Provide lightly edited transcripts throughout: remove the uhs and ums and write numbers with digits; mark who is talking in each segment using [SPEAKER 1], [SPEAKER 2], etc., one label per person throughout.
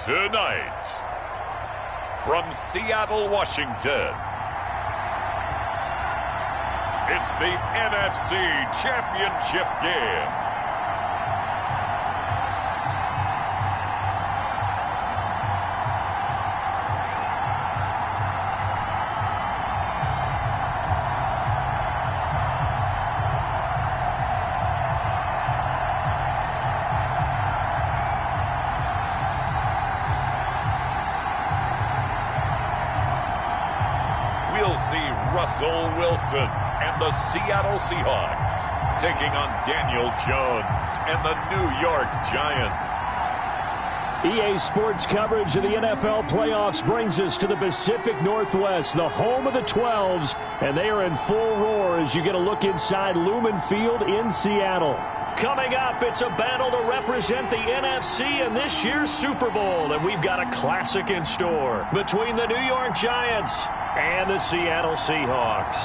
[SPEAKER 1] Tonight, from Seattle, Washington, it's the NFC Championship game. We'll see Russell Wilson and the Seattle Seahawks taking on Daniel Jones and the New York Giants.
[SPEAKER 2] EA Sports coverage of the NFL playoffs brings us to the Pacific Northwest, the home of the 12s, and they are in full roar as you get a look inside Lumen Field in Seattle. Coming up, it's a battle to represent the NFC in this year's Super Bowl, and we've got a classic in store between the New York Giants and the Seattle Seahawks.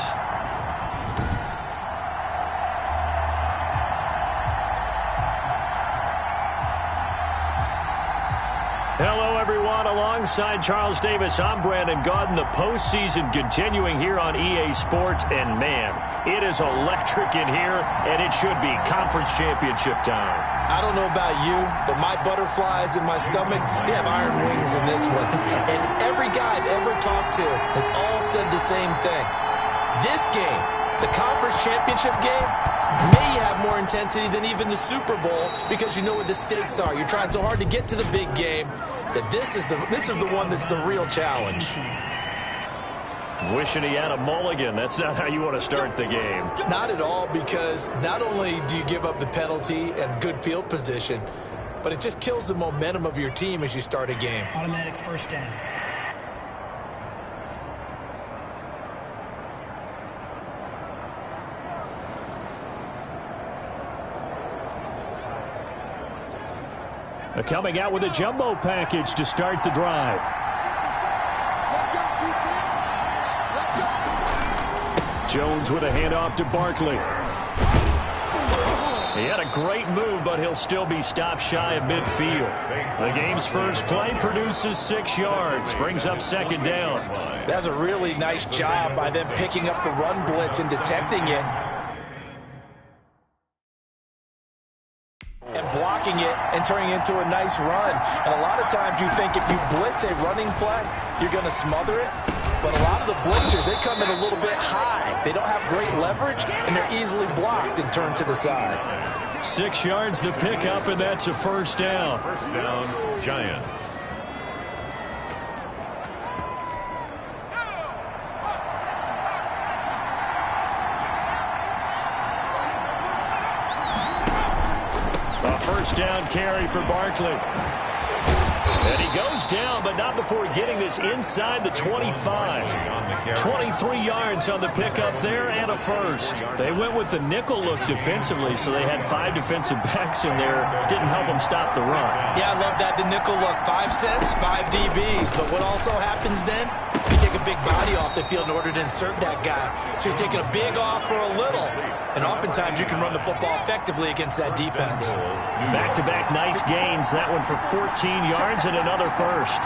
[SPEAKER 2] Hello, everyone. Alongside Charles Davis, I'm Brandon Gaudin. The postseason continuing here on EA Sports, and man, it is electric in here, and it should be conference championship time.
[SPEAKER 3] I don't know about you, but my butterflies in my stomach, they have iron wings in this one. And every guy I've ever talked to has all said the same thing. This game, the conference championship game, may have more intensity than even the Super Bowl because you know what the stakes are. You're trying so hard to get to the big game that this is the one that's the real challenge.
[SPEAKER 2] Wishing he had a mulligan. That's not how you want to start the game.
[SPEAKER 3] Not at all, because not only do you give up the penalty and good field position, but it just kills the momentum of your team as you start a game.
[SPEAKER 4] Automatic first down.
[SPEAKER 2] Coming out with a jumbo package to start the drive. Jones with a handoff to Barkley. He had a great move, but he'll still be stopped shy of midfield. The game's first play produces 6 yards, brings up second down.
[SPEAKER 3] That's a really nice job by them picking up the run blitz and detecting it. And blocking it and turning it into a nice run. And a lot of times you think if you blitz a running play, you're going to smother it. But a lot of the blitzers, they come in a little bit high. They don't have great leverage, and they're easily blocked and turned to the side.
[SPEAKER 2] 6 yards the pickup, and that's a first down.
[SPEAKER 1] First down, Giants.
[SPEAKER 2] A first down carry for Barkley. And he goes down, but not before getting this inside the 25. 23 yards on the pickup there and a first. They went with the nickel look defensively, so they had 5 defensive backs in there. Didn't help them stop the run.
[SPEAKER 3] Yeah, I love that, the nickel look. 5 cents, 5 DBs. But what also happens then? You take a big body off the field in order to insert that guy. So you're taking a big off for a little. And oftentimes you can run the football effectively against that defense.
[SPEAKER 2] Back-to-back nice gains. That one for 14 yards and another first.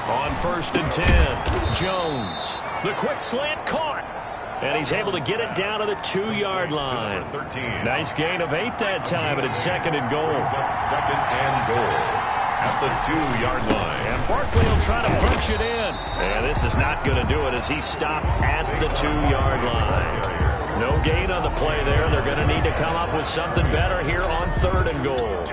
[SPEAKER 2] On 1st and 10, Jones. The quick slant caught. And he's able to get it down to the 2-yard line. Nice gain of 8 that time, and it's second and goal.
[SPEAKER 1] Second and goal at the 2-yard line.
[SPEAKER 2] And Barkley will try to punch it in. And this is not going to do it as he's stopped at the 2-yard line. No gain on the play there. They're going to need to come up with something better here on 3rd and goal.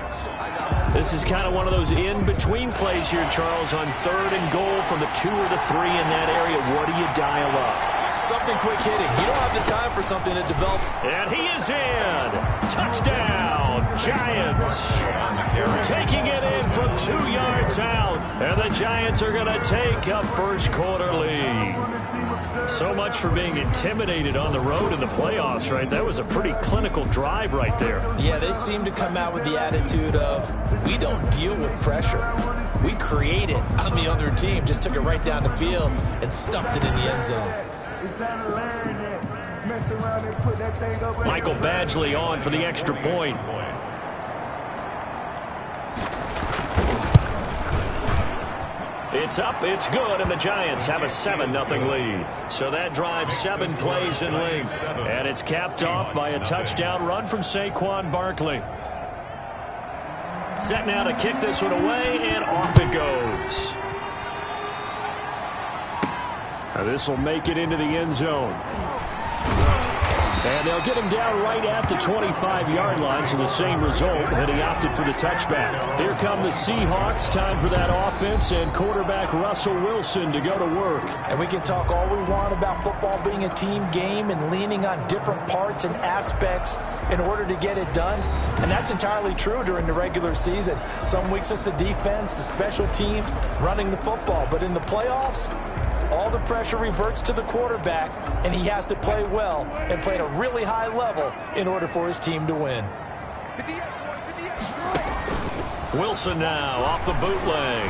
[SPEAKER 2] This is kind of one of those in-between plays here, Charles, on 3rd and goal from the 2 or the 3 in that area. What do you dial up?
[SPEAKER 3] Something quick hitting. You don't have the time for something to develop.
[SPEAKER 2] And he is in. Touchdown, Giants. Taking it in from 2 yards out. And the Giants are going to take a first quarter lead. So much for being intimidated on the road in the playoffs, right? That was a pretty clinical drive right there.
[SPEAKER 3] Yeah, they seem to come out with the attitude of, we don't deal with pressure. We create it on the other team. Just took it right down the field and stuffed it in the end zone.
[SPEAKER 2] Michael Badgley on for the extra point. It's up, it's good, and the Giants have a 7-0 lead. So that drive 7 plays in length. And it's capped off by a touchdown run from Saquon Barkley. Set now to kick this one away, and off it goes. Now this will make it into the end zone. And they'll get him down right at the 25-yard line, so the same result, and he opted for the touchback. Here come the Seahawks. Time for that offense, and quarterback Russell Wilson to go to work.
[SPEAKER 3] And we can talk all we want about football being a team game and leaning on different parts and aspects in order to get it done. And that's entirely true during the regular season. Some weeks it's the defense, the special teams, running the football. But in the playoffs, all the pressure reverts to the quarterback, and he has to play well and play at a really high level in order for his team to win.
[SPEAKER 2] Wilson now off the bootleg.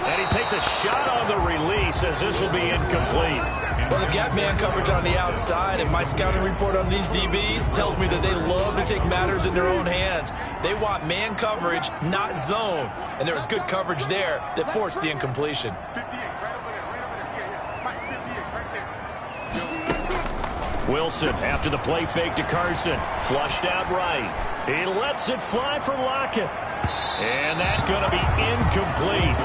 [SPEAKER 2] And he takes a shot on the release as this will be incomplete.
[SPEAKER 3] Well, they've got man coverage on the outside, and my scouting report on these DBs tells me that they love to take matters in their own hands. They want man coverage, not zone. And there was good coverage there that forced the incompletion.
[SPEAKER 2] Wilson after the play fake to Carson. Flushed out right. He lets it fly for Lockett. And that's going to be incomplete.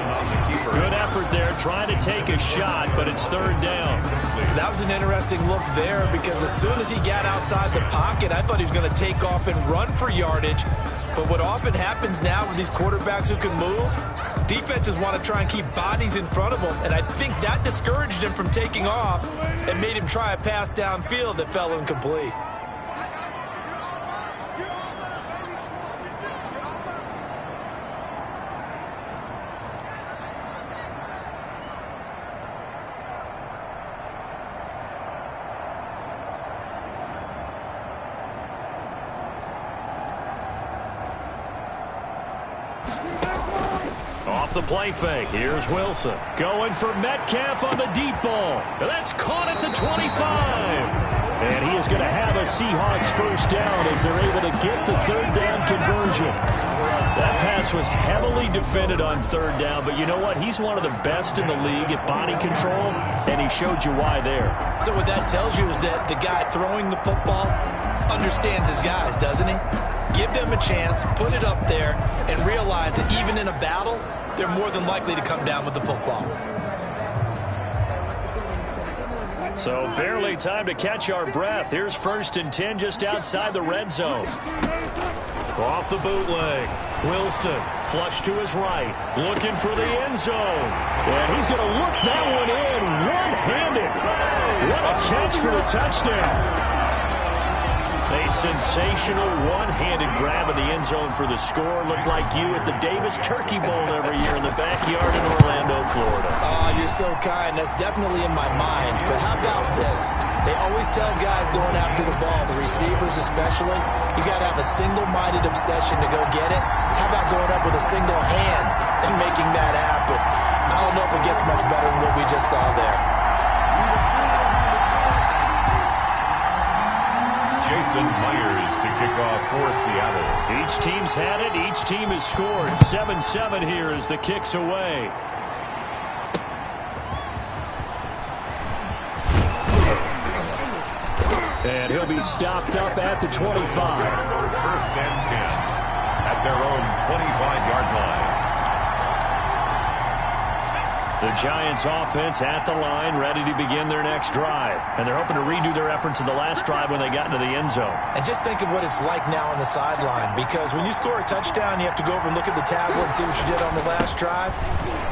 [SPEAKER 2] Good effort there trying to take a shot, but it's third down.
[SPEAKER 3] That was an interesting look there because as soon as he got outside the pocket, I thought he was going to take off and run for yardage. But what often happens now with these quarterbacks who can move, defenses want to try and keep bodies in front of them, and I think that discouraged him from taking off and made him try a pass downfield that fell incomplete.
[SPEAKER 2] Off the play fake. Here's Wilson. Going for Metcalf on the deep ball. That's caught at the 25. And he is going to have a Seahawks first down as they're able to get the third down conversion. That pass was heavily defended on third down, but you know what? He's one of the best in the league at body control, and he showed you why there.
[SPEAKER 3] So what that tells you is that the guy throwing the football understands his guys, doesn't he? Give them a chance, put it up there, and realize that even in a battle, they're more than likely to come down with the football.
[SPEAKER 2] So barely time to catch our breath. Here's 1st and 10 just outside the red zone. Off the bootleg. Wilson, flush to his right, looking for the end zone. And he's going to look that one in one-handed. What a catch for the touchdown. A sensational one-handed grab in the end zone for the score. Looked like you at the Davis Turkey Bowl every year in the backyard in Orlando, Florida.
[SPEAKER 3] Oh, you're so kind. That's definitely in my mind. But how about this? They always tell guys going after the ball, the receivers especially, you got to have a single-minded obsession to go get it. How about going up with a single hand and making that happen? I don't know if it gets much better than what we just saw there.
[SPEAKER 1] Jason Myers to kick off for Seattle.
[SPEAKER 2] Each team's had it. Each team has scored. 7-7 here as the kick's away. And he'll be stopped up at the 25.
[SPEAKER 1] 1st and 10 at their own 25-yard line.
[SPEAKER 2] The Giants offense at the line, ready to begin their next drive. And they're hoping to redo their efforts in the last drive when they got into the end zone.
[SPEAKER 3] And just think of what it's like now on the sideline, because when you score a touchdown, you have to go over and look at the tablet and see what you did on the last drive.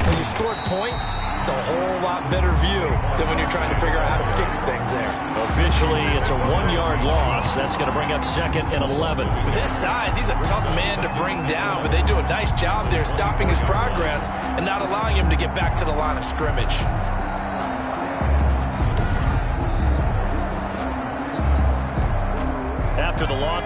[SPEAKER 3] When you scored points, it's a whole lot better view than when you're trying to figure out how to fix things there.
[SPEAKER 2] Officially, it's a 1-yard loss. That's going to bring up 2nd and 11.
[SPEAKER 3] With his size, he's a tough man to bring down, but they do a nice job there stopping his progress and not allowing him to get back to the line of scrimmage.
[SPEAKER 2] After the loss.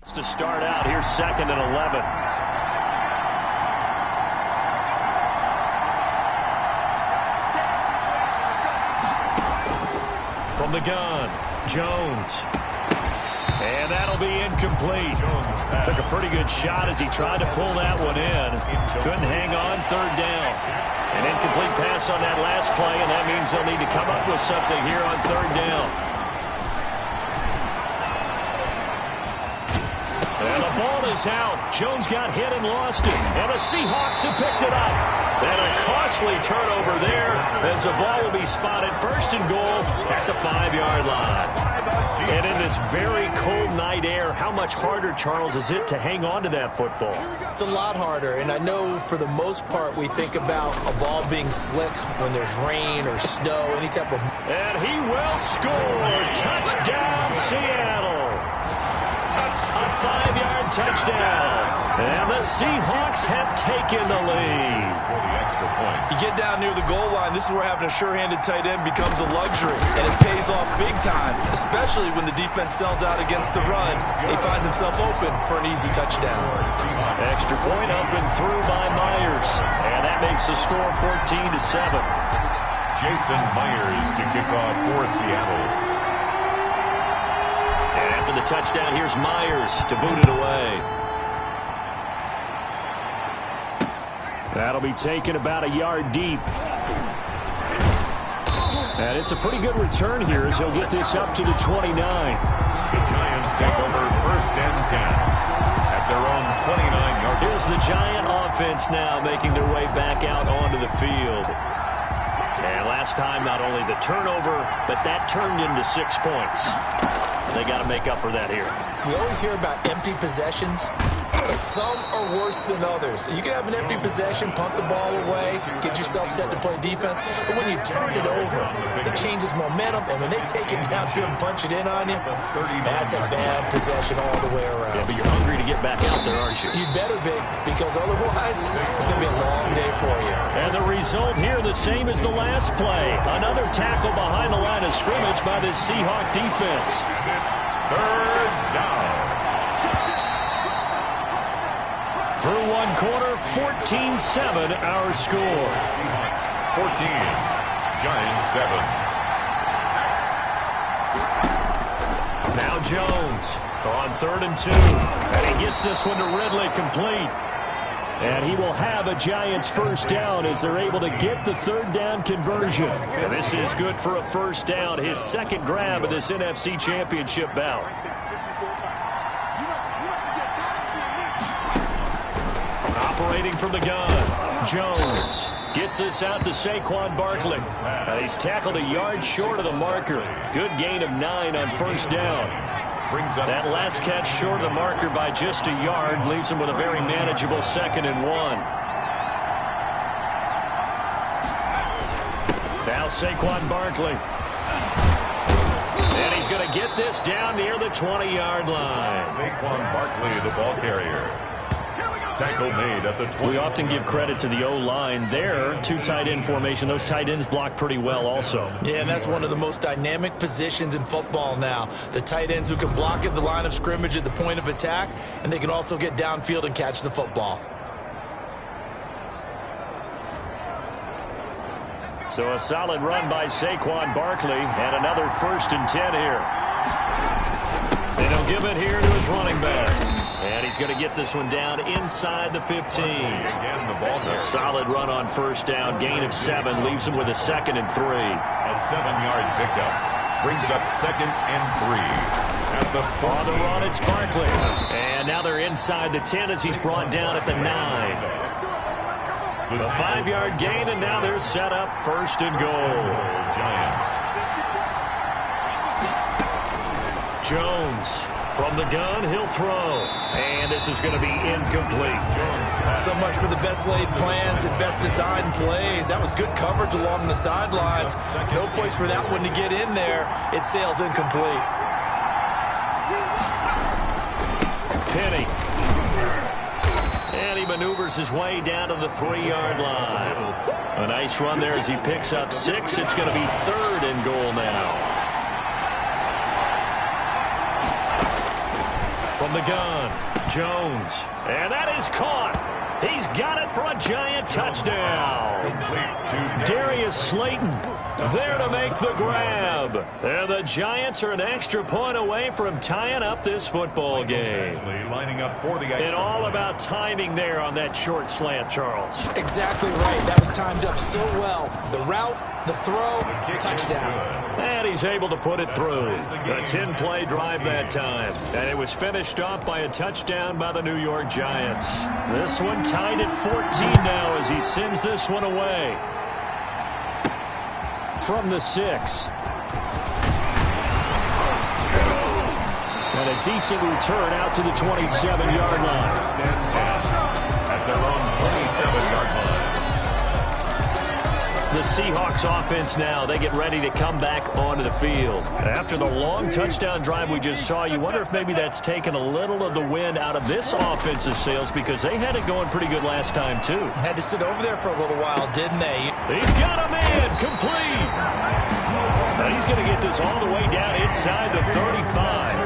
[SPEAKER 2] To start out, here's 2nd and 11. From the gun, Jones. And that'll be incomplete. Took a pretty good shot as he tried to pull that one in. Couldn't hang on, 3rd down. An incomplete pass on that last play, and that means they'll need to come up with something here on 3rd down. And the ball is out. Jones got hit and lost it. And the Seahawks have picked it up. And a costly turnover there as the ball will be spotted 1st and goal at the 5-yard line. And in this very cold night air, how much harder, Charles, is it to hang on to that football?
[SPEAKER 3] It's a lot harder, and I know for the most part we think about a ball being slick when there's rain or snow, any type of...
[SPEAKER 2] And he will score. Touchdown, Seattle. A 5-yard touchdown. And the Seahawks have taken the lead.
[SPEAKER 3] You get down near the goal line, this is where having a sure-handed tight end becomes a luxury, and it pays off big time, especially when the defense sells out against the run. They find themselves open for an easy touchdown.
[SPEAKER 2] Extra point up and through by Myers, and that makes the score 14-7.
[SPEAKER 1] Jason Myers to kick off for Seattle.
[SPEAKER 2] And after the touchdown, here's Myers to boot it away. That'll be taken about a yard deep. And it's a pretty good return here as he'll get this up to the 29.
[SPEAKER 1] The Giants take over 1st and 10 at their own 29-yard.
[SPEAKER 2] Here's the Giant offense now making their way back out onto the field. And last time, not only the turnover, but that turned into 6 points. They got to make up for that here.
[SPEAKER 3] We always hear about empty possessions. Some are worse than others. You can have an empty possession, punt the ball away, get yourself set to play defense, but when you turn it over, it changes momentum, and when they take it downfield and punch it in on you, that's a bad possession all the way around.
[SPEAKER 2] Yeah, but you're hungry to get back out there, aren't you?
[SPEAKER 3] You better be, because otherwise, it's going to be a long day for you.
[SPEAKER 2] And the result here, the same as the last play. Another tackle behind the line of scrimmage by this Seahawk defense.
[SPEAKER 1] And it's 3rd down.
[SPEAKER 2] Through one quarter, 14-7 our score.
[SPEAKER 1] 14, Giants 7.
[SPEAKER 2] Now Jones on 3rd and 2. And he gets this one to Ridley complete. And he will have a Giants 1st down as they're able to get the 3rd down conversion. And this is good for a 1st down, his 2nd grab of this NFC Championship bout. Operating from the gun, Jones gets this out to Saquon Barkley. And he's tackled a yard short of the marker. Good gain of 9 on 1st down. That last catch short of the marker by just a yard leaves him with a very manageable 2nd and 1. Now Saquon Barkley. And he's going to get this down near the 20-yard line.
[SPEAKER 1] Saquon Barkley, the ball carrier. Tackle made at the 20.
[SPEAKER 2] We often give credit to the O-line there. 2 tight end formation. Those tight ends block pretty well also.
[SPEAKER 3] Yeah, and that's one of the most dynamic positions in football now. The tight ends who can block at the line of scrimmage at the point of attack, and they can also get downfield and catch the football.
[SPEAKER 2] So a solid run by Saquon Barkley, and another 1st and 10 here. And he'll give it here to his running back. And he's going to get this one down inside the 15.
[SPEAKER 1] Again, the ball there.
[SPEAKER 2] A solid run on 1st down. Gain of 7 leaves him with a 2nd and 3.
[SPEAKER 1] A 7-yard pickup brings up 2nd and 3. At the 14.
[SPEAKER 2] On the run, it's Barkley. And now they're inside the 10 as he's brought down at the 9. A 5-yard gain, and now they're set up 1st and goal.
[SPEAKER 1] Giants.
[SPEAKER 2] Jones from the gun, he'll throw. And this is going to be incomplete.
[SPEAKER 3] So much for the best laid plans and best designed plays. That was good coverage along the sidelines. No place for that one to get in there. It sails incomplete.
[SPEAKER 2] Penny. And he maneuvers his way down to the 3-yard line. A nice run there as he picks up 6. It's going to be 3rd and goal now. From From the gun, Jones. And that is caught. He's got it for a giant touchdown. Darius Slayton there to make the grab. And the Giants are an extra point away from tying up this football game. And all about timing there on that short slant, Charles.
[SPEAKER 3] Exactly right. That was timed up so well. The route, the throw, touchdown.
[SPEAKER 2] And he's able to put it through. A 10-play drive that time. And it was finished off by a touchdown by the New York Giants. This one tied at 14 now as he sends this one away. From the 6. And a decent return out to the 27-yard line.
[SPEAKER 1] At their own 27-yard line.
[SPEAKER 2] The Seahawks offense now, they get ready to come back onto the field. After the long touchdown drive we just saw, you wonder if maybe that's taken a little of the wind out of this offensive sails because they had it going pretty good last time too.
[SPEAKER 3] Had to sit over there for a little while, didn't they?
[SPEAKER 2] He's got a man, complete. Now he's going to get this all the way down inside the 35.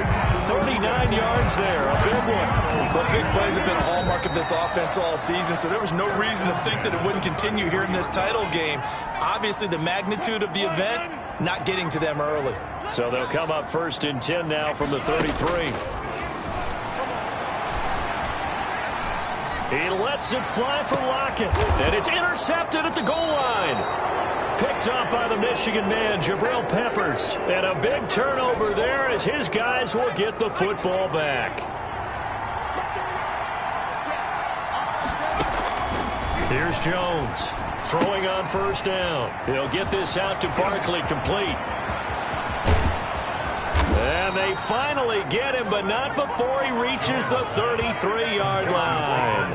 [SPEAKER 2] 39 yards there, a big one.
[SPEAKER 3] But big plays have been a hallmark of this offense all season, so there was no reason to think that it wouldn't continue here in this title game. Obviously, the magnitude of the event not getting to them early.
[SPEAKER 2] So they'll come up 1st and 10 now from the 33. He lets it fly for Lockett, and it's intercepted at the goal line. Picked up by the Michigan man, Jabril Peppers. And a big turnover there as his guys will get the football back. Here's Jones throwing on 1st down. He'll get this out to Barkley, complete. And they finally get him, but not before he reaches the 33-yard line.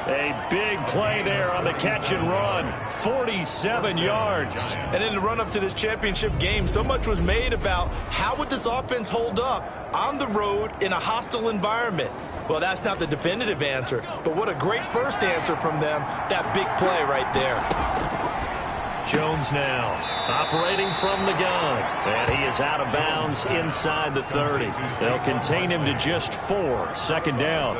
[SPEAKER 2] A big play there on the catch and run. 47 yards.
[SPEAKER 3] And in the run-up to this championship game, so much was made about how would this offense hold up on the road in a hostile environment. Well, that's not the definitive answer, but what a great first answer from them. That big play right there.
[SPEAKER 2] Jones now operating from the gun, and he is out of bounds inside the 30. They'll contain him to just 4. 2nd down.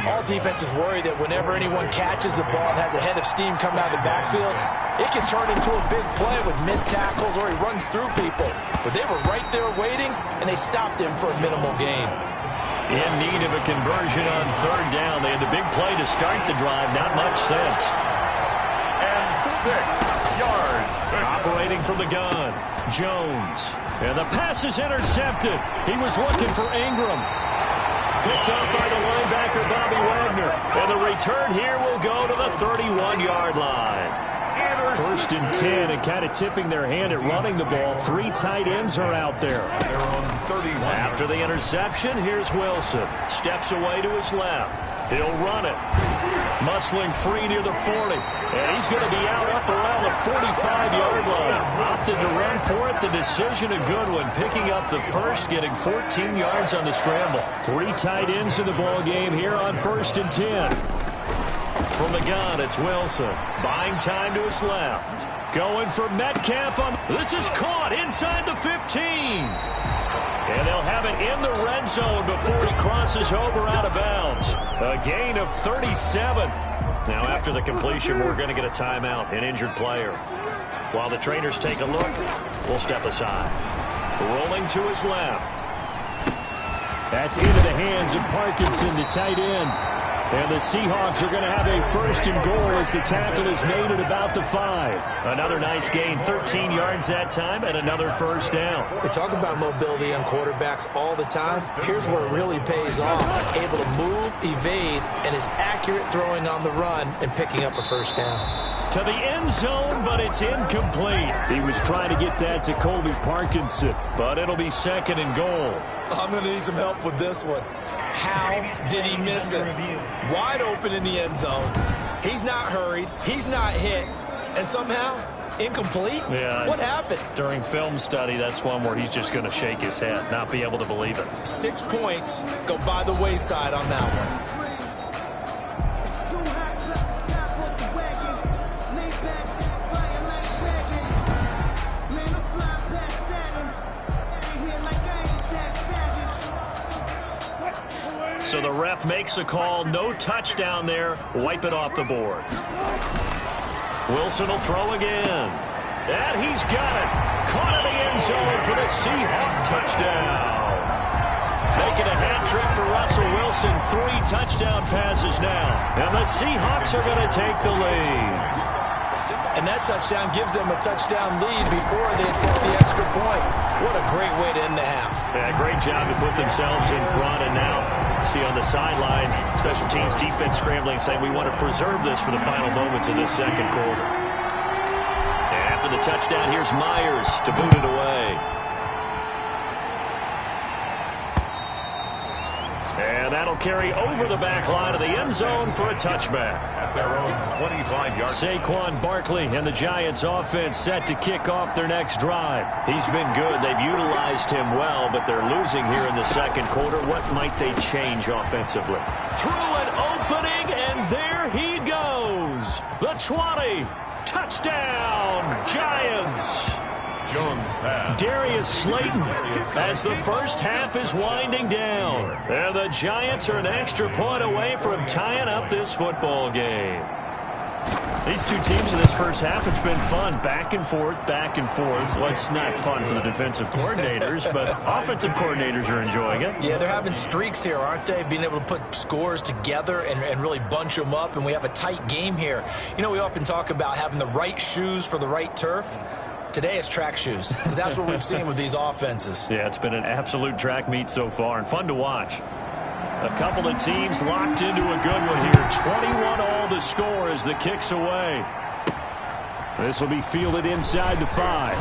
[SPEAKER 3] All defenses worry that whenever anyone catches the ball and has a head of steam coming out of the backfield, it can turn into a big play with missed tackles or he runs through people. But they were right there waiting, and they stopped him for a minimal gain.
[SPEAKER 2] In need of a conversion on 3rd down. They had the big play to start the drive. Not much sense.
[SPEAKER 1] And 6 yards.
[SPEAKER 2] Operating from the gun, Jones. And the pass is intercepted. He was looking for Ingram. Picked up by the linebacker, Bobby Wagner. And the return here will go to the 31-yard line. 1st and 10, and kind of tipping their hand at running the ball. 3 tight ends are out there. After the interception, here's Wilson. Steps away to his left. He'll run it. Muscling free near the 40. And he's going to be out up around the 45-yard line. Opted to run for it. The decision a good one. Picking up the first, getting 14 yards on the scramble. 3 tight ends in the ball game here on 1st and 10. From the gun, it's Wilson. Buying time to his left. Going for Metcalf. This is caught inside the 15. And they'll have it in the red zone before he crosses over out of bounds. A gain of 37. Now, after the completion, we're going to get a timeout, an injured player. While the trainers take a look, we'll step aside. Rolling to his left. That's into the hands of Parkinson, the tight end. And the Seahawks are going to have a 1st and goal as the tackle is made at about the 5. Another nice gain, 13 yards that time, and another 1st down.
[SPEAKER 3] We talk about mobility on quarterbacks all the time. Here's where it really pays off. Able to move, evade, and is accurate throwing on the run and picking up a 1st down.
[SPEAKER 2] To the end zone, but it's incomplete. He was trying to get that to Colby Parkinson, but it'll be 2nd and goal.
[SPEAKER 3] I'm going to need some help with this one. How did he miss it? Wide open in the end zone. He's not hurried. He's not hit. And somehow, incomplete?
[SPEAKER 2] Yeah.
[SPEAKER 3] What happened?
[SPEAKER 2] During film study, that's one where he's just going to shake his head, not be able to believe it.
[SPEAKER 3] 6 points go by the wayside on that one.
[SPEAKER 2] ref makes a call. No touchdown there. Wipe it off the board. Wilson will throw again. And he's got it. Caught in the end zone for the Seahawks touchdown. Making a hat trick for Russell Wilson. 3 touchdown passes now. And the Seahawks are going to take the lead.
[SPEAKER 3] And that touchdown gives them a touchdown lead before they attempt the extra point. What a great way to end the half.
[SPEAKER 2] Yeah, great job to put themselves in front. And now, see on the sideline, special teams defense scrambling, saying we want to preserve this for the final moments of this second quarter. And after the touchdown, here's Myers to boot it away. And that'll carry over the back line of the end zone for a touchback.
[SPEAKER 1] At their own 25-yard.
[SPEAKER 2] Saquon Barkley and the Giants offense set to kick off their next drive. He's been good. They've utilized him well, but they're losing here in the second quarter. What might they change offensively? Through an opening, and there he goes. The 20. Touchdown, Giants.
[SPEAKER 1] Jones pass.
[SPEAKER 2] Darius Slayton as the first half is winding down. And the Giants are an extra point away from tying up this football game. These two teams in this first half, it's been fun. Back and forth, back and forth. Well, it's not fun for the defensive coordinators, but offensive coordinators are enjoying it.
[SPEAKER 3] Yeah, they're having streaks here, aren't they? Being able to put scores together and really bunch them up, and we have a tight game here. You know, we often talk about having the right shoes for the right turf. Today it's track shoes, because that's what we've seen with these offenses.
[SPEAKER 2] Yeah, it's been an absolute track meet so far, and fun to watch. A couple of teams locked into a good one here. 21 all the score as the kick's away. This will be fielded inside the 5.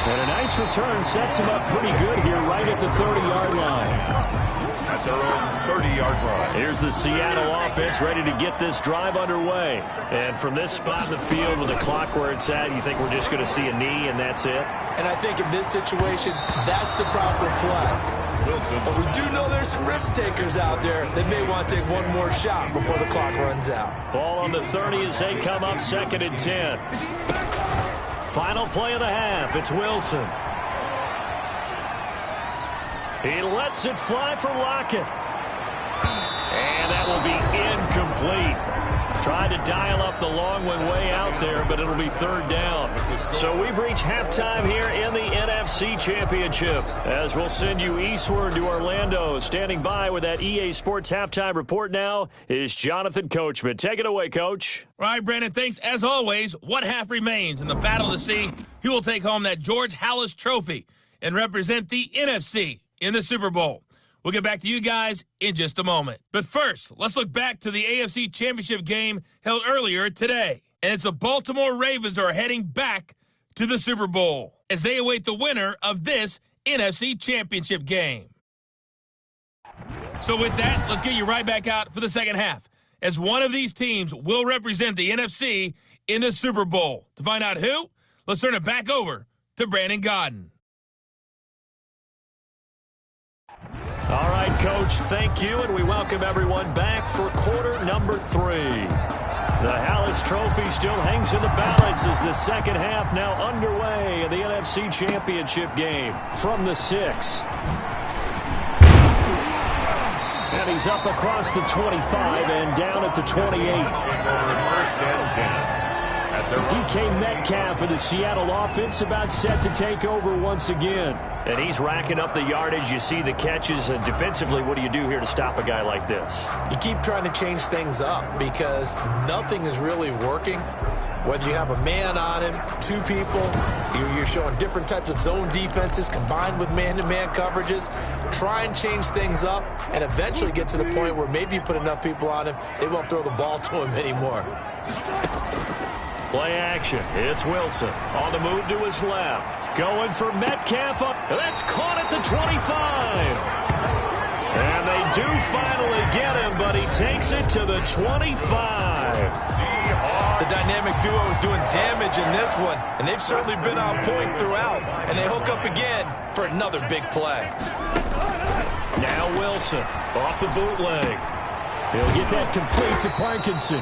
[SPEAKER 2] And a nice return sets him up pretty good here right at the 30-yard line.
[SPEAKER 1] At their own 30-yard line.
[SPEAKER 2] Here's the Seattle offense ready to get this drive underway. And from this spot in the field with the clock where it's at, you think we're just going to see a knee and that's it?
[SPEAKER 3] And I think in this situation, that's the proper play.
[SPEAKER 1] Wilson.
[SPEAKER 3] But we do know there's some risk takers out there that may want to take one more shot before the clock runs out.
[SPEAKER 2] Ball on the 30 as they come up 2nd and 10. Final play of the half. It's Wilson. He lets it fly for Lockett. And that will be incomplete. Tried to dial up the long one way out there, but it'll be 3rd down. So we've reached halftime here in the NFC Championship. As we'll send you eastward to Orlando. Standing by with that EA Sports halftime report now is Jonathan Coachman. Take it away, Coach.
[SPEAKER 4] All right, Brandon, thanks. As always, one half remains in the battle to see who will take home that George Halas Trophy and represent the NFC in the Super Bowl. We'll get back to you guys in just a moment. But first, let's look back to the AFC Championship game held earlier today. And it's the Baltimore Ravens are heading back to the Super Bowl as they await the winner of this NFC Championship game. So with that, let's get you right back out for the second half, as one of these teams will represent the NFC in the Super Bowl. To find out who, let's turn it back over to Brandon Godden.
[SPEAKER 2] All right, Coach, thank you, and we welcome everyone back for quarter number 3. The Halas Trophy still hangs in the balance as the second half now underway in the NFC Championship game from the 6. And he's up across the 25 and down at the 28. DK Metcalf of the Seattle offense about set to take over once again. And he's racking up the yardage. You see the catches. And defensively, what do you do here to stop a guy like this?
[SPEAKER 3] You keep trying to change things up because nothing is really working. Whether you have a man on him, 2 people, you're showing different types of zone defenses combined with man-to-man coverages. Try and change things up and eventually get to the point where maybe you put enough people on him, they won't throw the ball to him anymore.
[SPEAKER 2] Play action. It's Wilson on the move to his left. Going for Metcalf. That's caught at the 25. And they do finally get him, but he takes it to the 25.
[SPEAKER 3] The dynamic duo is doing damage in this one, and they've certainly been on point throughout. And they hook up again for another big play.
[SPEAKER 2] Now Wilson off the bootleg. He'll get that complete to Parkinson.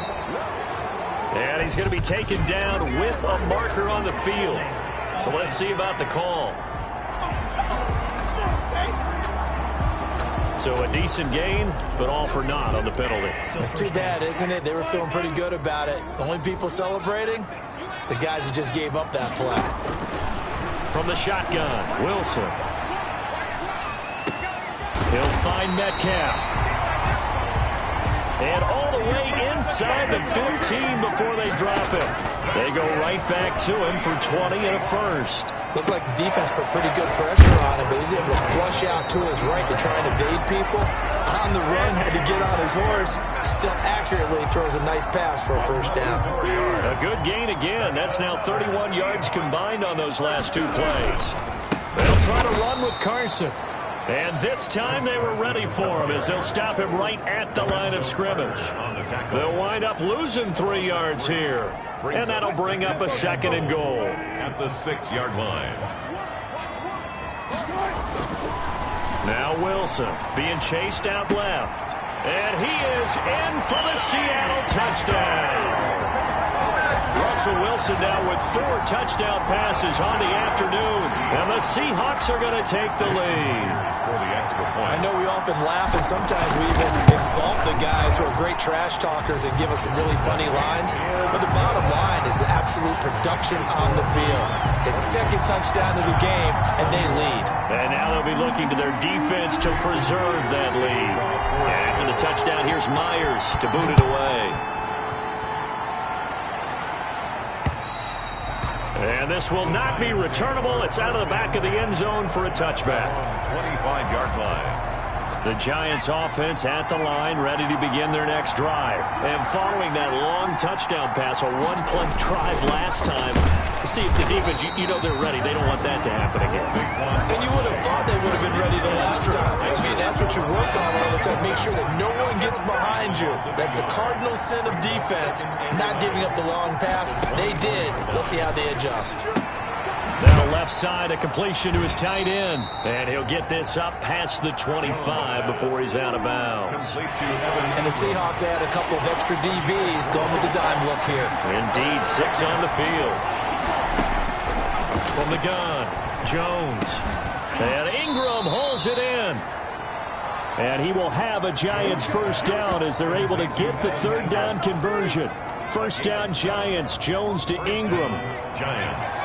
[SPEAKER 2] And he's going to be taken down with a marker on the field. So let's see about the call. So a decent gain, but all for naught on the penalty.
[SPEAKER 3] It's too bad, isn't it? They were feeling pretty good about it. The only people celebrating? The guys who just gave up that play.
[SPEAKER 2] From the shotgun, Wilson. He'll find Metcalf. And all the way inside the 15 before they drop him. They go right back to him for 20 and a first.
[SPEAKER 3] Looked like the defense put pretty good pressure on him, but he's able to flush out to his right to try and evade people. On the run, had to get on his horse. Still accurately throws a nice pass for a first down.
[SPEAKER 2] A good gain again. That's now 31 yards combined on those last two plays. They'll try to run with Carson. And this time they were ready for him as they'll stop him right at the line of scrimmage. They'll wind up losing 3 yards here. And that'll bring up a 2nd and goal.
[SPEAKER 1] At the 6-yard line.
[SPEAKER 2] Now Wilson being chased out left. And he is in for the Seattle touchdown. Russell Wilson now with 4 touchdown passes on the afternoon. And the Seahawks are going to take the lead.
[SPEAKER 3] I know we often laugh and sometimes we even exalt the guys who are great trash talkers and give us some really funny lines. But the bottom line is the absolute production on the field. His 2nd touchdown of the game, and they lead.
[SPEAKER 2] And now they'll be looking to their defense to preserve that lead. After the touchdown, here's Myers to boot it away. And this will not be returnable. It's out of the back of the end zone for a touchback.
[SPEAKER 1] 25-yard line.
[SPEAKER 2] The Giants offense at the line, ready to begin their next drive. And following that long touchdown pass, a one-play drive last time, see if the defense, you know they're ready. They don't want that to happen again.
[SPEAKER 3] And you would have thought they would have been ready the last time. I mean, that's what you work on all the time. Make sure that no one gets behind you. That's the cardinal sin of defense, not giving up the long pass. They did. Let's see how they adjust.
[SPEAKER 2] Now left side, a completion to his tight end. And he'll get this up past the 25 before he's out of bounds.
[SPEAKER 3] And the Seahawks add a couple of extra DBs going with the dime look here.
[SPEAKER 2] Indeed, 6 on the field. From the gun, Jones. And Ingram hauls it in. And he will have a Giants first down as they're able to get the 3rd down conversion. First down, Giants. Jones to Ingram.
[SPEAKER 1] Giants.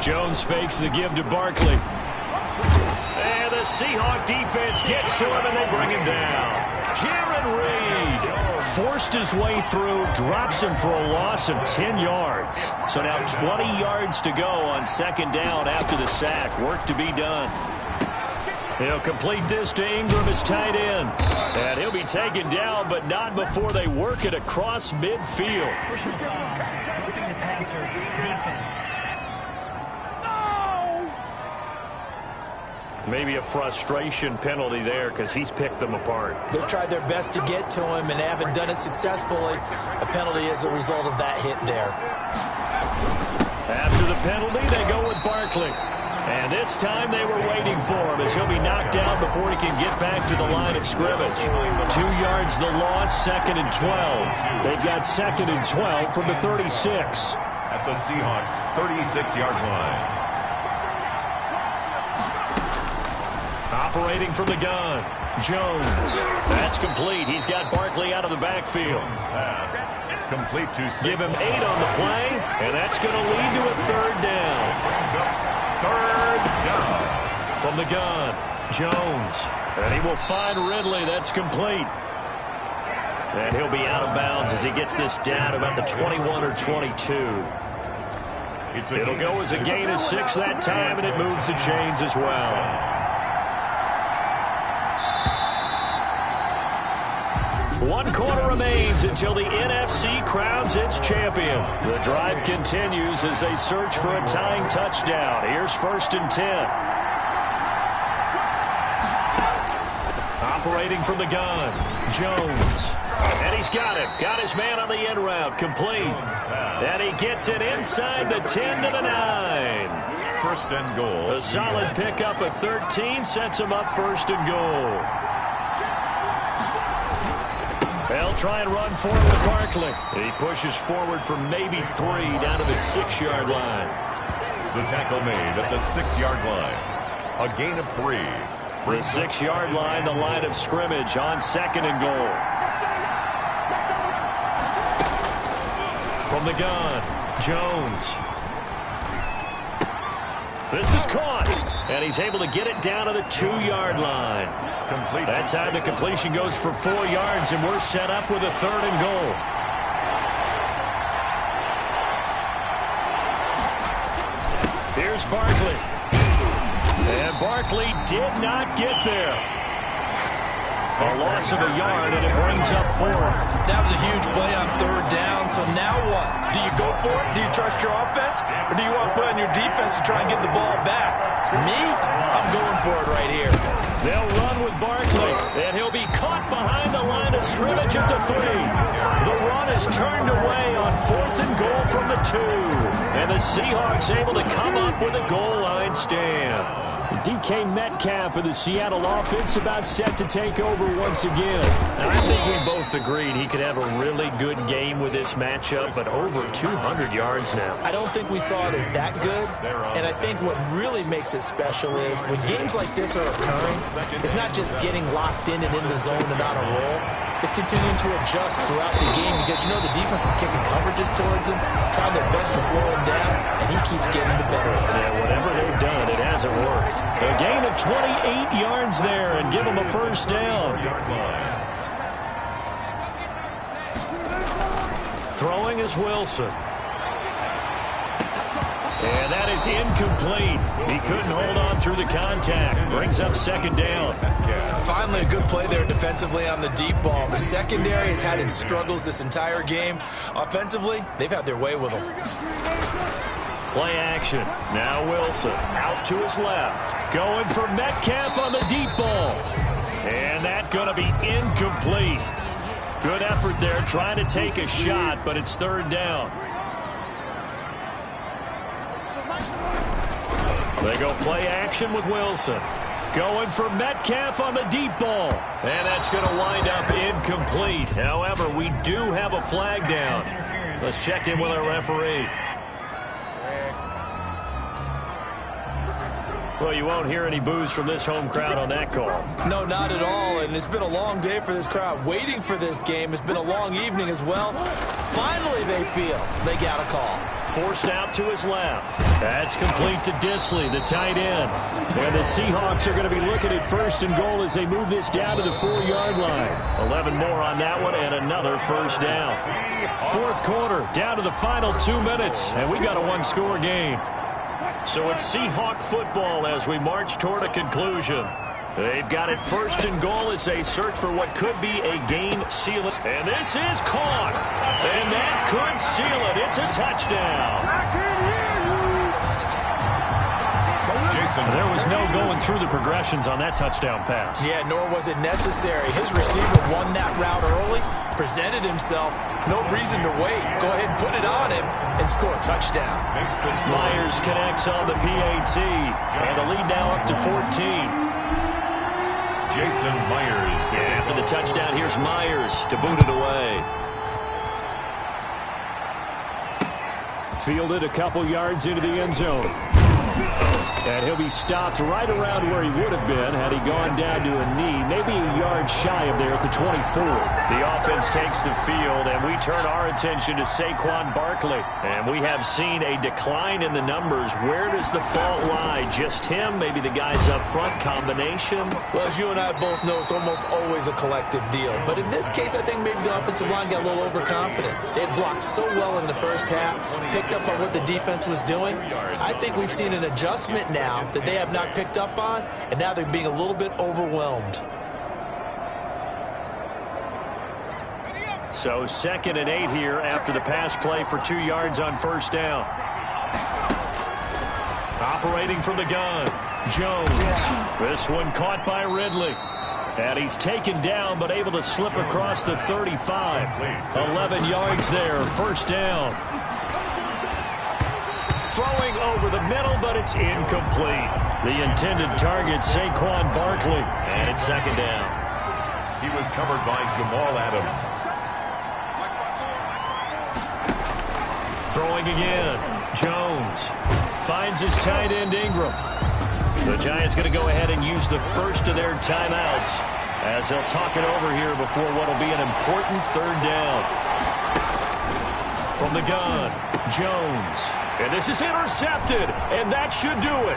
[SPEAKER 2] Jones fakes the give to Barkley. And the Seahawk defense gets to him and they bring him down. Jaron Reed forced his way through, drops him for a loss of 10 yards. So now 20 yards to go on 2nd down after the sack. Work to be done. He'll complete this to Ingram as tight end. And he'll be taken down, but not before they work it across midfield.
[SPEAKER 5] Personal foul. Roughing the passer, defense.
[SPEAKER 2] Maybe a frustration penalty there because he's picked them apart.
[SPEAKER 3] They've tried their best to get to him and haven't done it successfully. A penalty is a result of that hit there.
[SPEAKER 2] After the penalty, they go with Barkley. And this time they were waiting for him as he'll be knocked down before he can get back to the line of scrimmage. 2 yards the loss, 2nd and 12. They've got 2nd and 12 from the 36.
[SPEAKER 1] At the Seahawks 36-yard line.
[SPEAKER 2] Operating from the gun, Jones. That's complete. He's got Barkley out of the backfield.
[SPEAKER 1] Pass. Complete to
[SPEAKER 2] Give him 8 on the play, and that's going to lead to a 3rd down.
[SPEAKER 1] 3rd down.
[SPEAKER 2] From the gun, Jones. And he will find Ridley. That's complete. And he'll be out of bounds as he gets this down about the 21 or 22. It'll go as a gain of 6 that time, and it moves the chains as well. 1 quarter remains until the NFC crowns its champion. The drive continues as they search for a tying touchdown. Here's 1st and 10. Operating from the gun, Jones. And he's got him. Got his man on the end route. Complete. And he gets it inside the 10 to the 9.
[SPEAKER 1] 1st and goal.
[SPEAKER 2] A solid pickup of 13 sets him up 1st and goal. They'll try and run forward with Barkley. He pushes forward for maybe 3 down to the 6-yard line.
[SPEAKER 1] The tackle made at the 6-yard line. A gain of 3.
[SPEAKER 2] The 6-yard line, the line of scrimmage on 2nd and goal. From the gun, Jones. This is caught, and he's able to get it down to the 2-yard line. That time the completion goes for 4 yards, and we're set up with a 3rd and goal. Here's Barkley. And Barkley did not get there. A loss of a yard, and it brings up 4th.
[SPEAKER 3] That was a huge play on 3rd down, so now what? Do you go for it? Do you trust your offense? Or do you want to put on your defense to try and get the ball back? Me? I'm going for it right here.
[SPEAKER 2] They'll run with Barkley, and he'll be caught behind the line of scrimmage at the 3. The run is turned away on 4th and goal from the 2. And the Seahawks able to come up with a goal line stand. DK Metcalf of the Seattle offense about set to take over once again.
[SPEAKER 6] And I think we both agreed he could have a really good game with this matchup, but over 200 yards now.
[SPEAKER 3] I don't think we saw it as that good, and I think what really makes it special is when games like this are occurring, it's not just getting locked in and in the zone and on a roll. It's continuing to adjust throughout the game because, you know, the defense is kicking coverages towards him, trying their best to slow him down, and he keeps getting the better of it.
[SPEAKER 2] Yeah, whatever they've done, it hasn't worked. A gain of 28 yards there and give him a 1st down. Throwing is Wilson. And that is incomplete. He couldn't hold on through the contact. Brings up 2nd down.
[SPEAKER 3] Finally, a good play there defensively on the deep ball. The secondary has had its struggles this entire game. Offensively, they've had their way with them.
[SPEAKER 2] Play action. Now Wilson out to his left. Going for Metcalf on the deep ball. And that's going to be incomplete. Good effort there trying to take a shot, but it's 3rd down. They go play action with Wilson. Going for Metcalf on the deep ball. And that's going to wind up incomplete. However, we do have a flag down. Let's check in with our referee. Well, you won't hear any boos from this home crowd on that call.
[SPEAKER 3] No, not at all. And it's been a long day for this crowd waiting for this game. It's been a long evening as well. Finally, they feel they got a call.
[SPEAKER 2] Forced out to his left. That's complete to Disley, the tight end. And the Seahawks are going to be looking at 1st and goal as they move this down to the 4-yard line. 11 more on that one and another 1st down. 4th quarter, down to the final 2 minutes. And we got a 1-score game. So it's Seahawk football as we march toward a conclusion. They've got it 1st and goal as they search for what could be a game sealer. And this is caught. And that could seal it. It's a touchdown. There was no going through the progressions on that touchdown pass.
[SPEAKER 3] Yeah, nor was it necessary. His receiver won that route early, presented himself. No reason to wait. Go ahead and put it on him and score a touchdown.
[SPEAKER 2] Myers connects on the PAT. And the lead now up to 14.
[SPEAKER 1] Jason Myers.
[SPEAKER 2] After the touchdown, here's Myers to boot it away. Fielded a couple yards into the end zone. And he'll be stopped right around where he would have been had he gone down to a knee, maybe a yard shy of there at the 24. The offense takes the field, and we turn our attention to Saquon Barkley. And we have seen a decline in the numbers. Where does the fault lie? Just him? Maybe the guys up front? Combination?
[SPEAKER 3] Well, as you and I both know, it's almost always a collective deal. But in this case, I think maybe the offensive line got a little overconfident. They had blocked so well in the first half, picked up on what the defense was doing. I think we've seen an adjustment now that they have not picked up on, and now they're being a little bit overwhelmed.
[SPEAKER 2] So 2nd and 8 here after the pass play for 2 yards on 1st down. Operating from the gun, Jones. This one caught by Ridley. And he's taken down but able to slip across the 35. 11 yards there, 1st down. Throwing over the middle, but it's incomplete. The intended target, Saquon Barkley. And it's 2nd down.
[SPEAKER 1] He was covered by Jamal Adams.
[SPEAKER 2] Throwing again, Jones. Finds his tight end, Ingram. The Giants going to go ahead and use the first of their timeouts as they'll talk it over here before what will be an important third down. From the gun, Jones. And this is intercepted, and that should do it.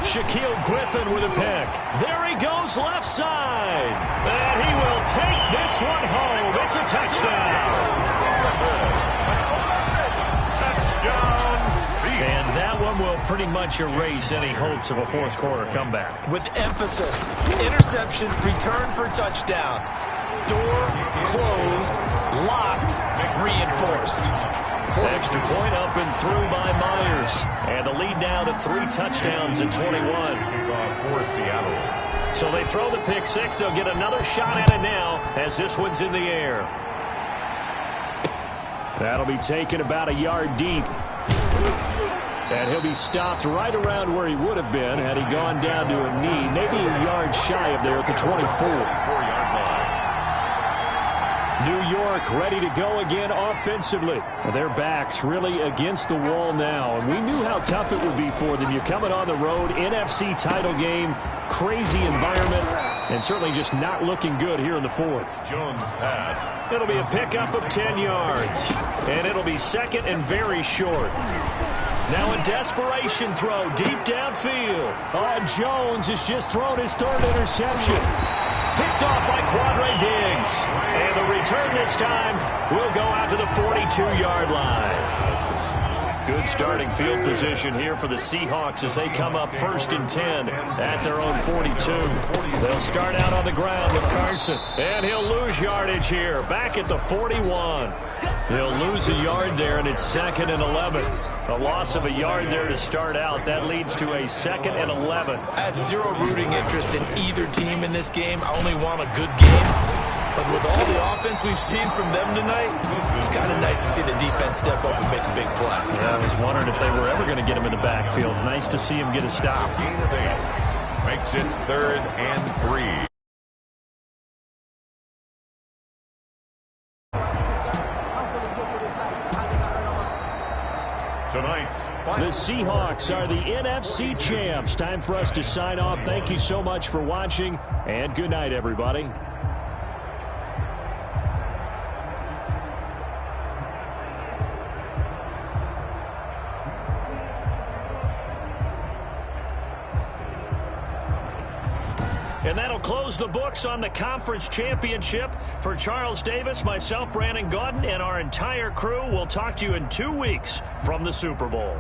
[SPEAKER 2] Shaquille Griffin with a pick. There he goes left side. And he will take this one home. It's a touchdown.
[SPEAKER 1] Touchdown, Seahawks.
[SPEAKER 2] And that one will pretty much erase any hopes of a fourth quarter comeback.
[SPEAKER 3] With emphasis, interception, return for touchdown. Door closed, locked, reinforced.
[SPEAKER 2] Extra point up and through by Myers. And the lead now to 3 touchdowns in 21.
[SPEAKER 1] For Seattle.
[SPEAKER 2] So they throw the pick six. They'll get another shot at it now as this one's in the air. That'll be taken about a yard deep. And he'll be stopped right around where he would have been had he gone down to a knee, maybe a yard shy of there at the 24.
[SPEAKER 1] 4-yard line.
[SPEAKER 2] New York ready to go again offensively. Their backs really against the wall now. And we knew how tough it would be for them. You're coming on the road, NFC title game, crazy environment, and certainly just not looking good here in the fourth.
[SPEAKER 1] Jones pass.
[SPEAKER 2] It'll be a pickup of 10 yards. And it'll be second and very short. Now a desperation throw deep downfield. Jones has just thrown his third interception. Picked off by Quadre Diggs. And the return this time will go out to the 42-yard line. Good starting field position here for the Seahawks as they come up 1st and 10 at their own 42. They'll start out on the ground with Carson. And he'll lose yardage here, back at the 41. He'll lose a yard there, and it's 2nd and 11. A loss of a yard there to start out. That leads to a 2nd and 11.
[SPEAKER 3] I have zero rooting interest in either team in this game. I only want a good game. But with all the offense we've seen from them tonight, it's kind of nice to see the defense step up and make a big play.
[SPEAKER 2] Yeah, I was wondering if they were ever going to get him in the backfield. Nice to see him get a stop.
[SPEAKER 1] Gain of 8. Makes it 3rd and 3.
[SPEAKER 2] The Seahawks are the NFC champs. Time for us to sign off. Thank you so much for watching, and good night, everybody. And that'll close the books on the conference championship. For Charles Davis, myself, Brandon Gaudin, and our entire crew, we'll talk to you in 2 weeks from the Super Bowl.